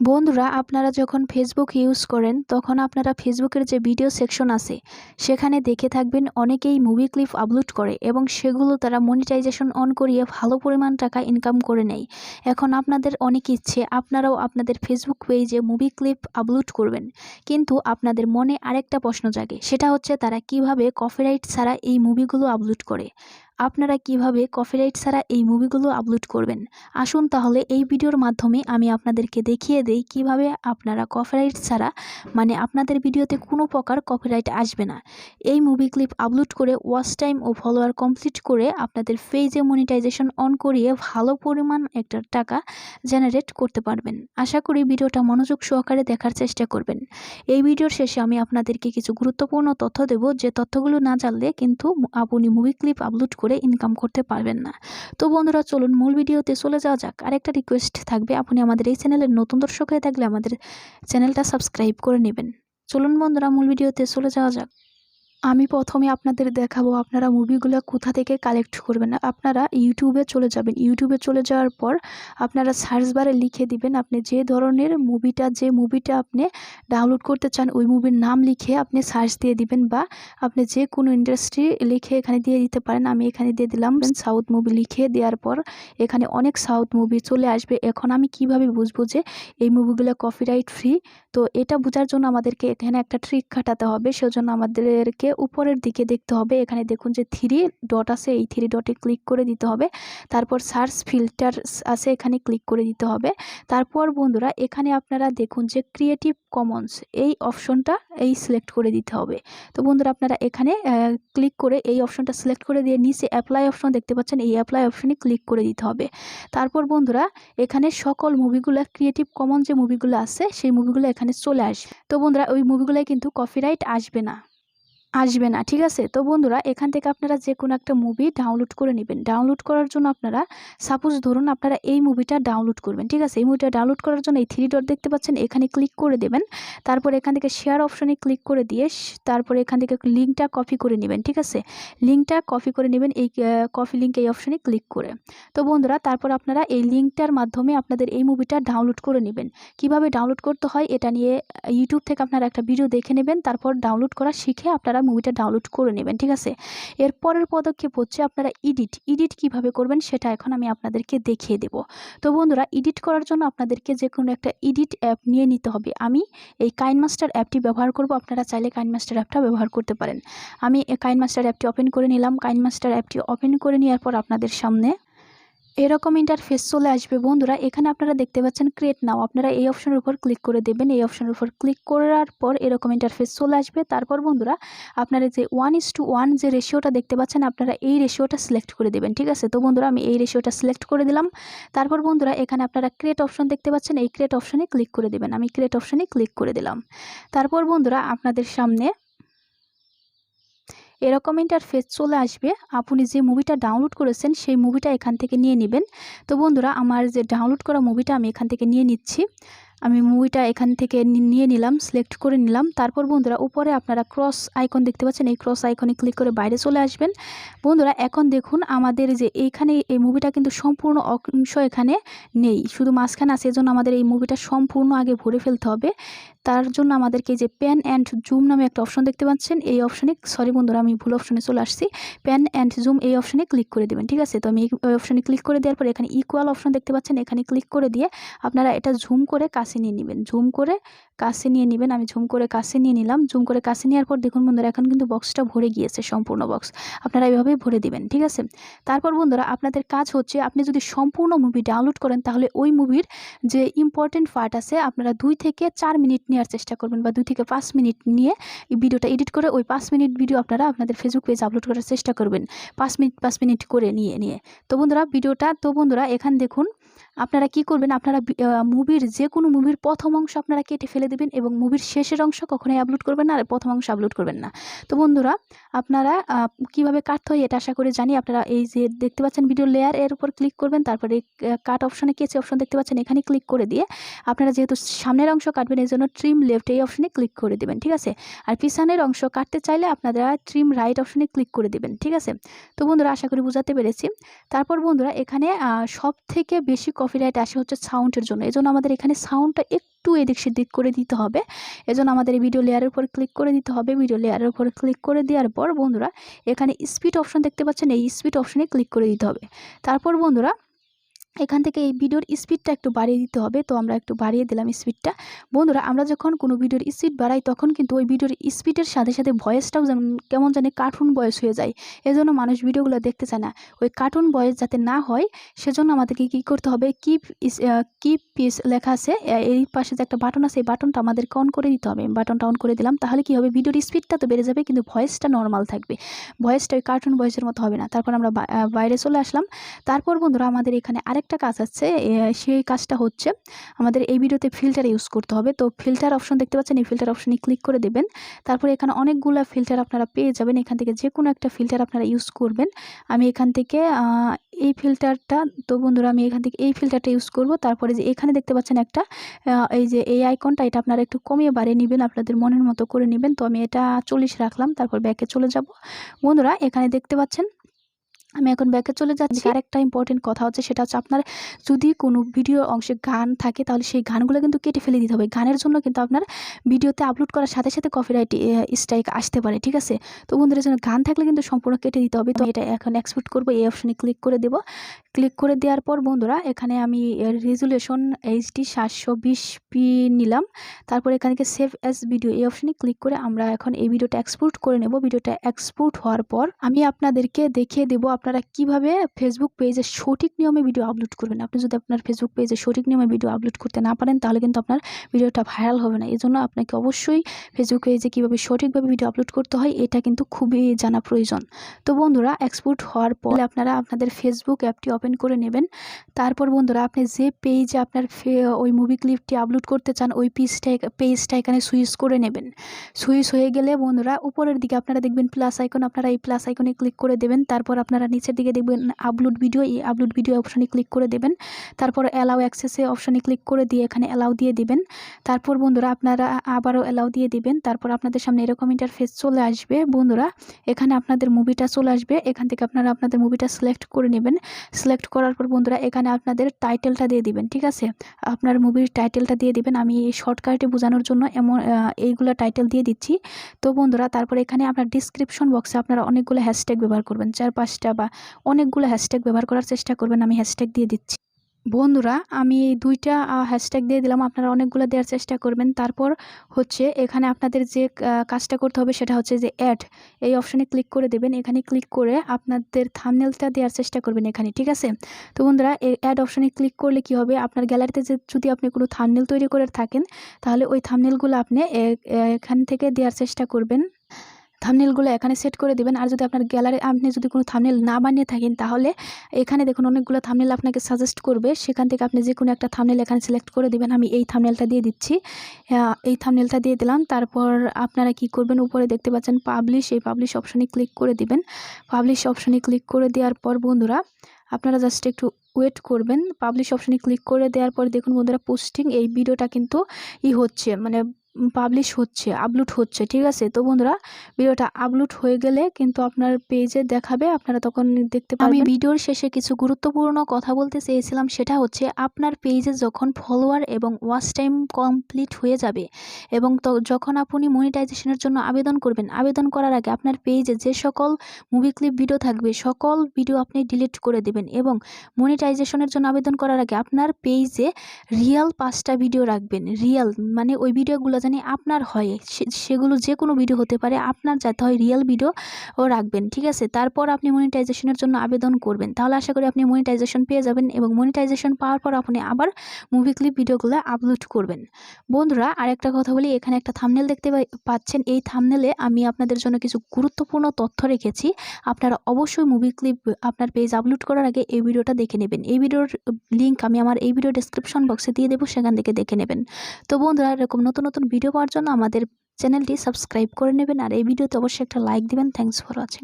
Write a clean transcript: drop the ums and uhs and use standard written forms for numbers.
বন্ধুরা, আপনারা যখন ফেসবুক ইউজ করেন তখন আপনারা ফেসবুকের যে ভিডিও সেকশন আছে সেখানে দেখে থাকবেন অনেকেই মুভি ক্লিপ আপলোড করে এবং সেগুলো তারা মনিটাইজেশন অন করিয়ে ভালো পরিমাণ টাকা ইনকাম করে নেয়। এখন আপনাদের অনেক ইচ্ছে আপনারাও আপনাদের ফেসবুক পেজে মুভি ক্লিপ আপলোড করবেন, কিন্তু আপনাদের মনে আরেকটা প্রশ্ন জাগে, সেটা হচ্ছে তারা কিভাবে কপিরাইট ছাড়া এই মুভিগুলো আপলোড করে। আপনারা কিভাবে কপিরাইট ছাড়া এই মুভিগুলো আপলোড করবেন। আসুন তাহলে এই ভিডিওর মাধ্যমে আমি আপনাদেরকে দেখিয়ে দেই কিভাবে আপনারা কপিরাইট ছাড়া, মানে আপনাদের ভিডিওতে কোনো প্রকার কপিরাইট আসবে না, এই মুভি ক্লিপ আপলোড করে ওয়াচ টাইম ও ফলোয়ার কমপ্লিট করে আপনাদের পেজে মনিটাইজেশন অন করিয়ে ভালো পরিমাণ একটা টাকা জেনারেট করতে পারবেন। আশা করি ভিডিওটা মনোযোগ সহকারে দেখার চেষ্টা করবেন। এই ভিডিওর শেষে আমি আপনাদেরকে কিছু গুরুত্বপূর্ণ তথ্য দেব, যে তথ্যগুলো না জানলে কিন্তু আপনি মুভি ক্লিপ আপলোড করে ইনকাম করতে পারবেন না। তো বন্ধুরা, চলুন মূল ভিডিওতে চলে যাওয়া যাক। আরেকটা রিকোয়েস্ট থাকবে, আপনি আমাদের এই চ্যানেলের নতুন দর্শক হয়ে থাকলে আমাদের চ্যানেলটা সাবস্ক্রাইব করে নেবেন। চলুন বন্ধুরা, মূল ভিডিওতে চলে যাওয়া যাক। আমি প্রথমে আপনাদের দেখাবো আপনারা মুভিগুলো কোথা থেকে কালেক্ট করবেন। আপনারা ইউটিউবে চলে যাবেন। ইউটিউবে চলে যাওয়ার পর আপনারা সার্চ বারে লিখে দিবেন আপনি যে ধরনের যে মুভিটা আপনি ডাউনলোড করতে চান ওই মুভির নাম লিখে আপনি সার্চ দিয়ে দিবেন, বা আপনি যে কোনো ইন্ডাস্ট্রি লিখে এখানে দিয়ে দিতে পারেন। আমি এখানে দিয়ে দিলাম সাউথ মুভি। লিখে দেওয়ার পর এখানে অনেক সাউথ মুভি চলে আসবে। এখন আমি কিভাবে বুঝবো যে এই মুভিগুলো কপিরাইট ফ্রি? তো এটা বোঝার জন্য আমাদেরকে এখানে একটা ট্রিক খাটাতে হবে। সেজন্য আমাদেরকে উপরের দিকে দেখতে হবে। এখানে দেখুন যে 3 ডট আছে, এই 3 ডটে ক্লিক করে দিতে হবে। তারপর সার্চ ফিল্টার আছে, এখানে ক্লিক করে দিতে হবে। তারপর বন্ধুরা, এখানে আপনারা দেখুন যে ক্রিয়েটিভ কমন্স এই অপশনটা সিলেক্ট করে দিতে হবে। তো বন্ধুরা, আপনারা এখানে ক্লিক করে এই অপশনটা সিলেক্ট করে দিয়ে নিচে অ্যাপ্লাই অপশন দেখতে পাচ্ছেন, এই অ্যাপ্লাই অপশনে ক্লিক করে দিতে হবে। তারপর বন্ধুরা, এখানে সকল মুভিগুলো ক্রিয়েটিভ কমন যে মুভিগুলো আছে সেই মুভিগুলো এখানে চলে আসবে। তো বন্ধুরা, ওই মুভিগুলোয় কিন্তু কপিরাইট আসবে না, ঠিক আছে। তো বন্ধুরা, এখান থেকে আপনারা যে কোনো একটা মুভি ডাউনলোড করে নেবেন। ডাউনলোড করার জন্য আপনারা সাপোজ ধরুন আপনারা এই মুভিটা ডাউনলোড করবেন, ঠিক আছে। এই মুভিটা ডাউনলোড করার জন্য এই 3 ডট দেখতে পাচ্ছেন, এখানে ক্লিক করে দেবেন। তারপর এখান থেকে শেয়ার অপশনে ক্লিক করে দিয়ে তারপর এখান থেকে লিঙ্কটা কপি করে নেবেন, ঠিক আছে। লিঙ্কটা কপি করে নেবেন এই কপি লিঙ্ক এই অপশনে ক্লিক করে। তো বন্ধুরা, তারপর আপনারা এই লিঙ্কটার মাধ্যমে আপনাদের এই মুভিটা ডাউনলোড করে নেবেন। কিভাবে ডাউনলোড করতে হয় এটা নিয়ে ইউটিউব থেকে আপনারা একটা ভিডিও দেখে নেবেন, তারপর ডাউনলোড করা শিখে আপনারা মুভিটা ডাউনলোড করে নেবেন, ঠিক আছে। এর পরের পদক্ষেপ হচ্ছে আপনারা এডিট কিভাবে করবেন সেটা এখন আমি আপনাদেরকে দেখিয়ে দেব। তো বন্ধুরা, এডিট করার জন্য আপনাদেরকে যে কোনো একটা এডিট অ্যাপ নিয়ে নিতে হবে। আমি এই কাইনমাস্টার অ্যাপটি ব্যবহার করব, আপনারা চাইলে কাইনমাস্টার অ্যাপটা ব্যবহার করতে পারেন। আমি কাইনমাস্টার অ্যাপটি ওপেন করে নিলাম। কাইনমাস্টার অ্যাপটি ওপেন করে নেওয়ার পর আপনাদের সামনে এরকম ইন্টারফেস চলে আসবে। বন্ধুরা, এখানে আপনারা দেখতে পাচ্ছেন ক্রিয়েট নাও, আপনারা এই অপশনের উপর ক্লিক করে দেবেন। এই অপশনের উপর ক্লিক করার পর এরকম ইন্টারফেস চলে আসবে। তারপর বন্ধুরা, আপনারা যে 1:1 যে রেশিওটা দেখতে পাচ্ছেন আপনারা এই রেশিওটা সিলেক্ট করে দেবেন, ঠিক আছে। তো বন্ধুরা, আমি এই রেশিওটা সিলেক্ট করে দিলাম। তারপর বন্ধুরা, এখানে আপনারা ক্রিয়েট অপশন দেখতে পাচ্ছেন, এই ক্রিয়েট অপশনে ক্লিক করে দেবেন। আমি ক্রিয়েট অপশনে ক্লিক করে দিলাম। তারপর বন্ধুরা, আপনাদের সামনে এরকম ইন্টারফেস চলে আসবে। আপনি যে মুভিটা ডাউনলোড করেছেন সেই মুভিটা এখান থেকে নিয়ে নেবেন। তো বন্ধুরা, আমার যে ডাউনলোড করা মুভিটা আমি এখান থেকে নিয়ে নিচ্ছি। আমি মুভিটা এখান থেকে নিয়ে নিলাম, সিলেক্ট করে নিলাম। তারপর বন্ধুরা, উপরে আপনারা ক্রস আইকন দেখতে পাচ্ছেন, এই ক্রস আইকনে ক্লিক করে বাইরে চলে আসবেন। বন্ধুরা, এখন দেখুন আমাদের যে এইখানে এই মুভিটা কিন্তু সম্পূর্ণ অংশ এখানে নেই, শুধু মাঝখানে আছে। এজন্য আমাদের এই মুভিটা সম্পূর্ণ আগে ভরে ফেলতে হবে। তার জন্য আমাদেরকে যে প্যান অ্যান্ড জুম নামে একটা অপশন দেখতে পাচ্ছেন, এই অপশনে বন্ধুরা, আমি ভুল অপশনে চলে আসছি। প্যান অ্যান্ড জুম এই অপশনে ক্লিক করে দেবেন, ঠিক আছে। তো আমি এই অপশনে ক্লিক করে দেওয়ার পর এখানে ইকুয়াল অপশন দেখতে পাচ্ছেন, এখানে ক্লিক করে দিয়ে আপনারা এটা জুম করে কাছে নিয়ে নেবেন। জুম করে কাছে নিয়ে নেবেন। আমি জুম করে কাছে নিয়ে নিলাম। জুম করে কাছে নেওয়ার পর দেখুন বন্ধুরা, এখন কিন্তু বক্সটা ভরে গিয়েছে, সম্পূর্ণ বক্স। আপনারা এইভাবেই ভরে দিবেন, ঠিক আছে। তারপর বন্ধুরা, আপনাদের কাজ হচ্ছে আপনি যদি সম্পূর্ণ মুভি ডাউনলোড করেন তাহলে ওই মুভির যে ইম্পর্টেন্ট পার্ট আছে আপনারা 2 থেকে 4 মিনিট নেওয়ার চেষ্টা করবেন, বা 2 থেকে 5 মিনিট নিয়ে এই ভিডিওটা এডিট করে ওই 5 মিনিট ভিডিও আপনারা আপনাদের ফেসবুক পেজ আপলোড করার চেষ্টা করবেন, 5 মিনিট করে নিয়ে। তো বন্ধুরা, এখান দেখুন আপনারা কি করবেন, আপনারা মুভির যে কোনো মুভির প্রথম অংশ আপনারা কেটে ফেলে দেবেন এবং মুভির শেষের অংশ কখনোই আপলোড করবেন না, আর প্রথম অংশ আপলোড করবেন না। তো বন্ধুরা, আপনারা কিভাবে কাটতে হয় এটা আশা করে জানি। আপনারা এই যে দেখতে পাচ্ছেন ভিডিও লেয়ার, এর উপর ক্লিক করবেন। তারপরে কাট অপশনে কেচে অপশন দেখতে পাচ্ছেন, এখানে ক্লিক করে দিয়ে আপনারা যেহেতু সামনের অংশ কাটবেন এই জন্য ট্রিম লেফট এই অপশনে ক্লিক করে দেবেন, ঠিক আছে। আর পিছনের অংশ কাটতে চাইলে আপনারা ট্রিম রাইট অপশনে ক্লিক করে দেবেন, ঠিক আছে। তো বন্ধুরা, আশা করি বোঝাতে পেরেছি। তারপর বন্ধুরা, এখানে সব থেকে বেশি কপিরাইট আসে হচ্ছে সাউন্ডের জন্য। এই জন্য আমাদের এখানে সাউন্ডটা একটু এদিক সেদিক করে দিতে হবে। এজন্য আমাদের এই ভিডিও লেয়ারের উপর ক্লিক করে দিতে হবে। ভিডিও লেয়ারের উপর ক্লিক করে দেওয়ার পর বন্ধুরা এখানে স্পিড অপশন দেখতে পাচ্ছেন, এই স্পিড অপশনে ক্লিক করে দিতে হবে। তারপর বন্ধুরা এখান থেকে এই ভিডিওর স্পিডটা একটু বাড়িয়ে দিতে হবে। তো আমরা একটু বাড়িয়ে দিলাম স্পিডটা। বন্ধুরা আমরা যখন কোনো ভিডিওর স্পিড বাড়াই তখন কিন্তু ওই ভিডিওর স্পিডের সাথে সাথে ভয়েসটাও যেমন কেমন জানি কার্টুন ভয়েস হয়ে যায়, এজন্য মানুষ ভিডিওগুলো দেখতে চায় না। ওই কার্টুন ভয়েস যাতে না হয় সেজন্য আমাদেরকে কী করতে হবে, কিপ পিস লেখা আছে এই পাশে যে একটা বাটন আছে, এই বাটনটা আমাদেরকে অন করে দিতে হবে। বাটনটা অন করে দিলাম, তাহলে কী হবে, ভিডিওর স্পিডটা তো বেড়ে যাবে কিন্তু ভয়েসটা নর্মাল থাকবে, ভয়েসটা ওই কার্টুন ভয়েসের মতো হবে না। তারপর আমরা বাইরে চলে আসলাম। তারপর বন্ধুরা আমাদের এখানে আরেকটা কাজ আছে, সেই কাজটা হচ্ছে আমাদের এই ভিডিওতে ফিল্টার ইউজ করতে হবে। তো ফিল্টার অপশন দেখতে পাচ্ছেন, এই ফিল্টার অপশনে ক্লিক করে দেবেন। তারপরে এখানে অনেকগুলো ফিল্টার আপনারা পেয়ে যাবেন, এখান থেকে যে কোনো একটা ফিল্টার আপনারা ইউজ করবেন। আমি এখান থেকে এই ফিল্টারটা, তো বন্ধুরা আমি এখান থেকে এই ফিল্টারটা ইউজ করব। তারপরে যে এখানে দেখতে পাচ্ছেন একটা এই যে এই আইকনটা, এটা আপনারা একটু কমিয়ে বাড়িয়ে নেবেন, আপনাদের মনের মতো করে নেবেন। তো আমি এটা 40 রাখলাম, তারপর ব্যাকে চলে যাব। বন্ধুরা এখানে দেখতে পাচ্ছেন আমি এখন ব্যাকে চলে যাচ্ছি। আরেকটা ইম্পর্টেন্ট কথা হচ্ছে, সেটা হচ্ছে আপনার যদি কোনো ভিডিও অংশে গান থাকে তাহলে সেই গানগুলো কিন্তু কেটে ফেলে দিতে হবে। গানের জন্য কিন্তু আপনার ভিডিওতে আপলোড করার সাথে সাথে কপিরাইট স্ট্রাইক আসতে পারে, ঠিক আছে। তো বন্ধুরা জন্য গান থাকলে কিন্তু সম্পূর্ণ কেটে দিতে হবে। তো এটা এখন এক্সপোর্ট করব, এই অপশনে ক্লিক করে দেব। ক্লিক করে দেওয়ার পর বন্ধুরা এখানে আমি রেজুলেশন HD 720p নিলাম। তারপর এখান থেকে সেভ অ্যাজ ভিডিও এই অপশনে ক্লিক করে আমরা এখন এই ভিডিওটা এক্সপোর্ট করে নেব। ভিডিওটা এক্সপোর্ট হওয়ার পর আমি আপনাদেরকে দেখিয়ে দেবো আপনারা কিভাবে ফেসবুক পেজে সঠিক নিয়মে ভিডিও আপলোড করবেন। আপনি যদি আপনার ফেসবুক পেজে সঠিক নিয়মে ভিডিও আপলোড করতে না পারেন তাহলে কিন্তু আপনার ভিডিওটা ভাইরাল হবে না। এজন্য আপনাকে অবশ্যই ফেসবুক পেজে কীভাবে সঠিকভাবে ভিডিও আপলোড করতে হয় এটা কিন্তু খুবই জানা প্রয়োজন। তো বন্ধুরা এক্সপোর্ট হওয়ার পর আপনারা আপনাদের ফেসবুক অ্যাপটি ওপেন করে নেবেন। তারপর বন্ধুরা আপনি যে পেজে আপনার ওই মুভি ক্লিপটি আপলোড করতে চান ওই পেজটা এখানে সুইচ করে নেবেন। সুইচ হয়ে গেলে বন্ধুরা উপরের দিকে আপনারা দেখবেন প্লাস আইকন, আপনারা এই প্লাস আইকনে ক্লিক করে দেবেন। তারপর আপনারা নিচের দিকে দেখবেন আপলোড ভিডিও, এই আপলোড ভিডিও অপশনে ক্লিক করে দেবেন। তারপর অ্যালাউ অ্যাক্সেসে অপশনে ক্লিক করে দিয়ে এখানে অ্যালাউ দিয়ে দিবেন। তারপর বন্ধুরা আপনারা আবারও অ্যালাউ দিয়ে দিবেন। তারপর আপনাদের সামনে এরকম ইন্টারফেস চলে আসবে। বন্ধুরা এখানে আপনাদের মুভিটা চলে আসবে, এখান থেকে আপনারা আপনাদের মুভিটা সিলেক্ট করে নেবেন। সিলেক্ট করার পর বন্ধুরা এখানে আপনাদের টাইটেলটা দিয়ে দিবেন, ঠিক আছে। আপনার মুভির টাইটেলটা দিয়ে দিবেন। আমি শর্টকাটে বোঝানোর জন্য এইগুলো টাইটেল দিয়ে দিচ্ছি। তো বন্ধুরা তারপর এখানে আপনার ডিসক্রিপশন বক্সে আপনারা অনেকগুলো হ্যাশট্যাগ ব্যবহার করবেন, 4-5টা বা অনেকগুলো হ্যাশট্যাগ ব্যবহার করার চেষ্টা করবেন। আমি হ্যাশট্যাগ দিয়ে দিচ্ছি। বন্ধুরা আমি 2টা হ্যাশট্যাগ দিয়ে দিলাম, আপনারা অনেকগুলো দেওয়ার চেষ্টা করবেন। তারপর হচ্ছে এখানে আপনাদের যে কাজটা করতে হবে সেটা হচ্ছে যে অ্যাড এই অপশনে ক্লিক করে দেবেন। এখানে ক্লিক করে আপনাদের থাম্বনেলটা দেওয়ার চেষ্টা করবেন এখানে, ঠিক আছে। তো বন্ধুরা এই অ্যাড অপশনে ক্লিক করলে কি হবে, আপনার গ্যালারিতে যদি আপনি কোনো থাম্বনেল তৈরি করে থাকেন তাহলে ওই থাম্বনেলগুলো আপনি এখান থেকে দেওয়ার চেষ্টা করবেন। থাম্বনেলগুলো এখানে সেট করে দিবেন। আর যদি আপনার গ্যালারি আপনি যদি কোনো থাম্বনেল না বানিয়ে থাকেন তাহলে এখানে দেখুন অনেকগুলো থাম্বনেল আপনাকে সাজেস্ট করবে, সেখান থেকে আপনি যে কোনো একটা থাম্বনেল এখানে সিলেক্ট করে দিবেন। আমি এই থাম্বনেলটা দিয়ে দিচ্ছি, এই থাম্বনেলটা দিয়ে দিলাম। তারপর আপনারা কি করবেন, উপরে দেখতে পাচ্ছেন পাবলিশ, এই পাবলিশ অপশনে ক্লিক করে দিবেন। পাবলিশ অপশনে ক্লিক করে দেওয়ার পর বন্ধুরা আপনারা জাস্ট একটু ওয়েট করবেন। পাবলিশ অপশনে ক্লিক করে দেওয়ার পর দেখুন বন্ধুরা পোস্টিং, এই ভিডিওটা কিন্তু হচ্ছে মানে পাবলিশ হচ্ছে, আপলোড হচ্ছে, ঠিক আছে। তো বন্ধুরা ভিডিওটা আপলোড হয়ে গেলে কিন্তু আপনার পেজে দেখাবে, আপনারা তখন দেখতে পারবেন। আমি ভিডিওর শেষে কিছু গুরুত্বপূর্ণ কথা বলতে চেয়েছিলাম, সেটা হচ্ছে আপনার পেজে যখন ফলোয়ার এবং ওয়াচ টাইম কমপ্লিট হয়ে যাবে এবং যখন আপনি মনিটাইজেশনের জন্য আবেদন করবেন, আবেদন করার আগে আপনার পেজে যে সকল মুভি ক্লিপ ভিডিও থাকবে সকল ভিডিও আপনি ডিলিট করে দেবেন এবং মনিটাইজেশনের জন্য আবেদন করার আগে আপনার পেজে রিয়েল 5টা ভিডিও রাখবেন। রিয়েল মানে ওই ভিডিওগুলো জানি আপনার হয়, সেগুলো যে কোনো ভিডিও হতে পারে, আপনার যাতে হয় রিয়েল ভিডিও রাখবেন, ঠিক আছে। তারপর আপনি মনিটাইজেশনের জন্য আবেদন করবেন, তাহলে আশা করি আপনি মনিটাইজেশন পেয়ে যাবেন এবং মনিটাইজেশন পাওয়ার পর আপনি আবার মুভি ক্লিপ ভিডিওগুলো আপলোড করবেন। বন্ধুরা আরেকটা কথা বলি, এখানে একটা থাম্বনেল দেখতে পাচ্ছেন, এই থাম্বনেলে আমি আপনাদের জন্য কিছু গুরুত্বপূর্ণ তথ্য রেখেছি। আপনারা অবশ্যই মুভি ক্লিপ আপনার পেজ আপলোড করার আগে এই ভিডিওটা দেখে নেবেন। এই ভিডিওর লিঙ্ক আমি আমার এই ভিডিও ডেসক্রিপশন বক্সে দিয়ে দেবো, সেখান থেকে দেখে নেবেন। তো বন্ধুরা এরকম নতুন নতুন ভিডিও পাওয়ার জন্য আমাদের চ্যানেলটি সাবস্ক্রাইব করে নেবেন আর এই ভিডিওতে অবশ্যই একটা লাইক দিবেন। Thanks for watching.